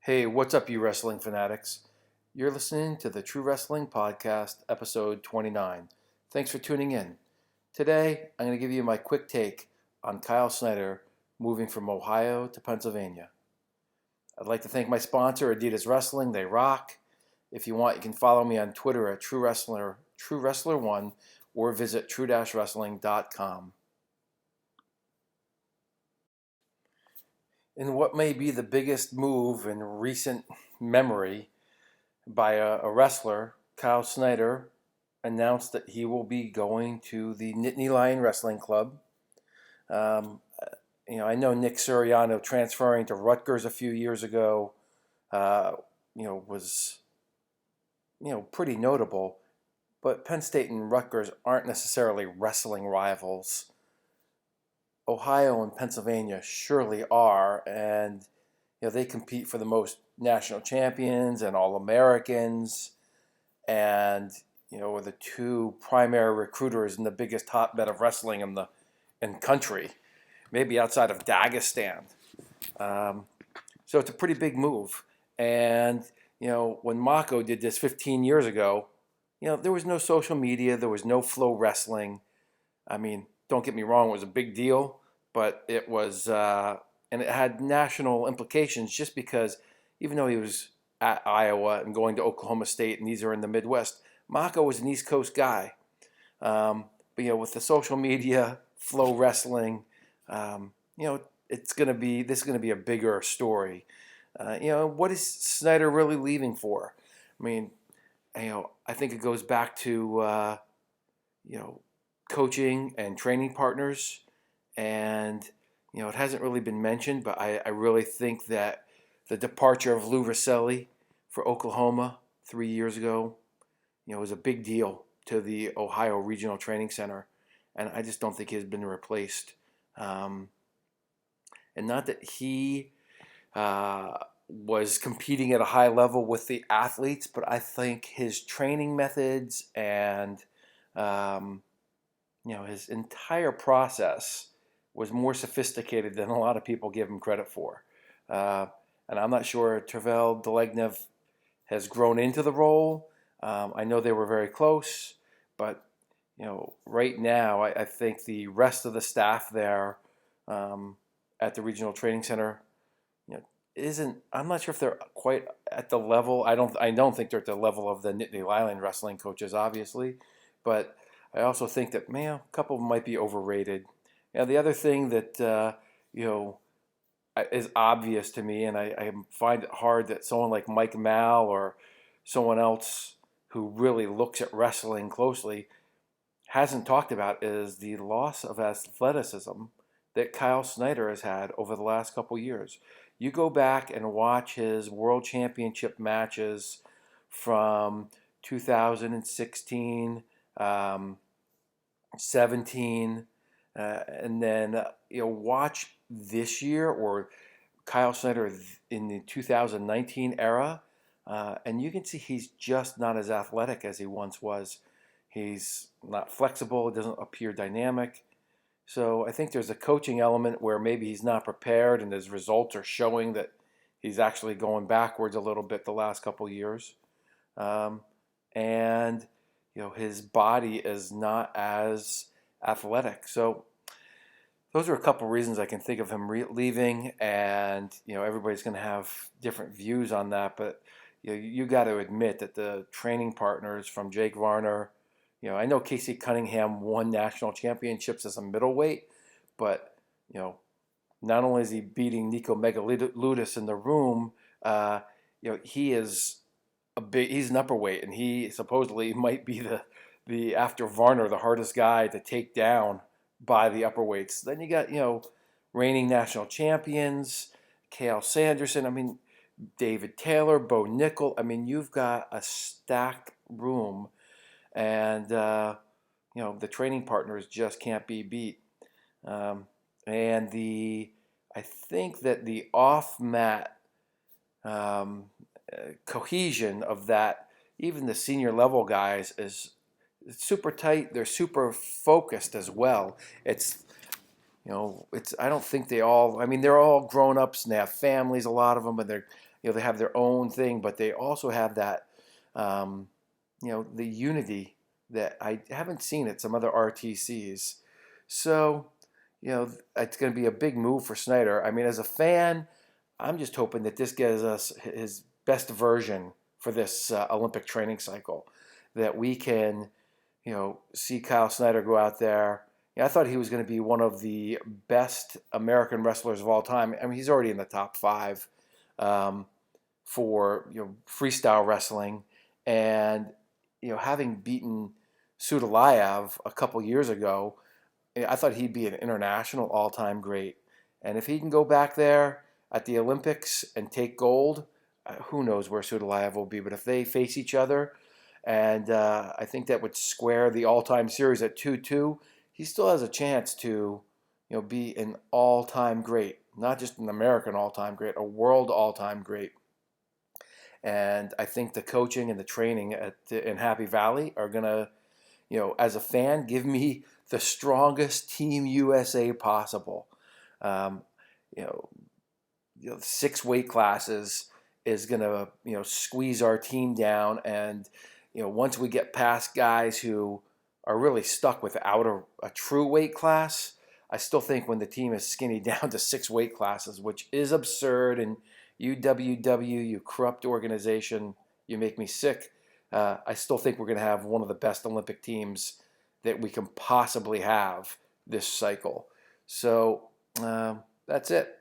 Hey, what's up, you wrestling fanatics? You're listening to the True Wrestling Podcast, episode 29. Thanks for tuning in. Today, I'm going to give you my quick take on Kyle Snyder moving from Ohio to Pennsylvania. I'd like to thank my sponsor, Adidas Wrestling. They rock. If you want, you can follow me on Twitter at TrueWrestler1 or visit true-wrestling.com. In what may be the biggest move in recent memory by a wrestler, Kyle Snyder announced that he will be going to the Nittany Lion Wrestling Club. I know Nick Suriano transferring to Rutgers a few years ago, was, pretty notable. But Penn State and Rutgers aren't necessarily wrestling rivals. Ohio and Pennsylvania surely are, and they compete for the most national champions and All-Americans, and are the two primary recruiters in the biggest hotbed of wrestling in country, maybe outside of Dagestan. So it's a pretty big move. And when Mako did this 15 years ago, there was no social media, there was no Flow Wrestling. I mean, don't get me wrong, it was a big deal, but it was, and it had national implications just because even though he was at Iowa and going to Oklahoma State, and these are in the Midwest, Mako was an East Coast guy. But with the social media, Flow Wrestling, this is going to be a bigger story. What is Snyder really leaving for? I mean, I think it goes back to coaching and training partners, and it hasn't really been mentioned, but I really think that the departure of Lou Rosselli for Oklahoma 3 years ago, was a big deal to the Ohio Regional Training Center, and I just don't think he has been replaced. And not that he was competing at a high level with the athletes, but I think his training methods and his entire process was more sophisticated than a lot of people give him credit for. And I'm not sure Tervel Delegnev has grown into the role. I know they were very close, but right now I think the rest of the staff there at the Regional Training Center, isn't. I'm not sure if they're quite at the level. I don't think they're at the level of the Nittany Lion wrestling coaches, obviously, but I also think that a couple of them might be overrated. The other thing that is obvious to me, and I find it hard that someone like Mike Mal or someone else who really looks at wrestling closely hasn't talked about, is the loss of athleticism that Kyle Snyder has had over the last couple years. You go back and watch his World Championship matches from 2016, 17, and then watch this year or Kyle Snyder in the 2019 era, and you can see he's just not as athletic as he once was. He's not flexible. It doesn't appear dynamic. So I think there's a coaching element where maybe he's not prepared, and his results are showing that he's actually going backwards a little bit the last couple years, and his body is not as athletic. So those are a couple reasons I can think of him leaving, and everybody's going to have different views on that. But you got to admit that the training partners from Jake Varner, I know Casey Cunningham won national championships as a middleweight, but not only is he beating Nico Megaludis in the room, he is he's an upperweight, and he supposedly might be the after Varner the hardest guy to take down by the upperweights. Then you got reigning national champions, Kale Sanderson. I mean, David Taylor, Bo Nickel. I mean, you've got a stacked room, and the training partners just can't be beat. And I think that the off mat cohesion of that, even the senior level guys, is super tight. They're super focused as well. It's I don't think they all. I mean, they're all grown ups and they have families. A lot of them, and they have their own thing, but they also have that, um, the unity that I haven't seen at some other RTCs. So, it's going to be a big move for Snyder. I mean, as a fan, I'm just hoping that this gives us his best version for this Olympic training cycle, that we can, see Kyle Snyder go out there. I thought he was going to be one of the best American wrestlers of all time. I mean, he's already in the top five um, for freestyle wrestling, and having beaten Sudalayev a couple years ago, I thought he'd be an international all-time great. And if he can go back there at the Olympics and take gold, who knows where Sudalayev will be. But if they face each other, and I think that would square the all-time series at 2-2, he still has a chance to, be an all-time great, not just an American all-time great, a world all-time great. And I think the coaching and the training in Happy Valley are gonna, as a fan, give me the strongest Team USA possible. Um, you know, 6 weight classes is gonna squeeze our team down, and once we get past guys who are really stuck without a true weight class, I still think when the team is skinny down to 6 weight classes, which is absurd, and UWW, you corrupt organization, you make me sick. I still think we're going to have one of the best Olympic teams that we can possibly have this cycle. So that's it.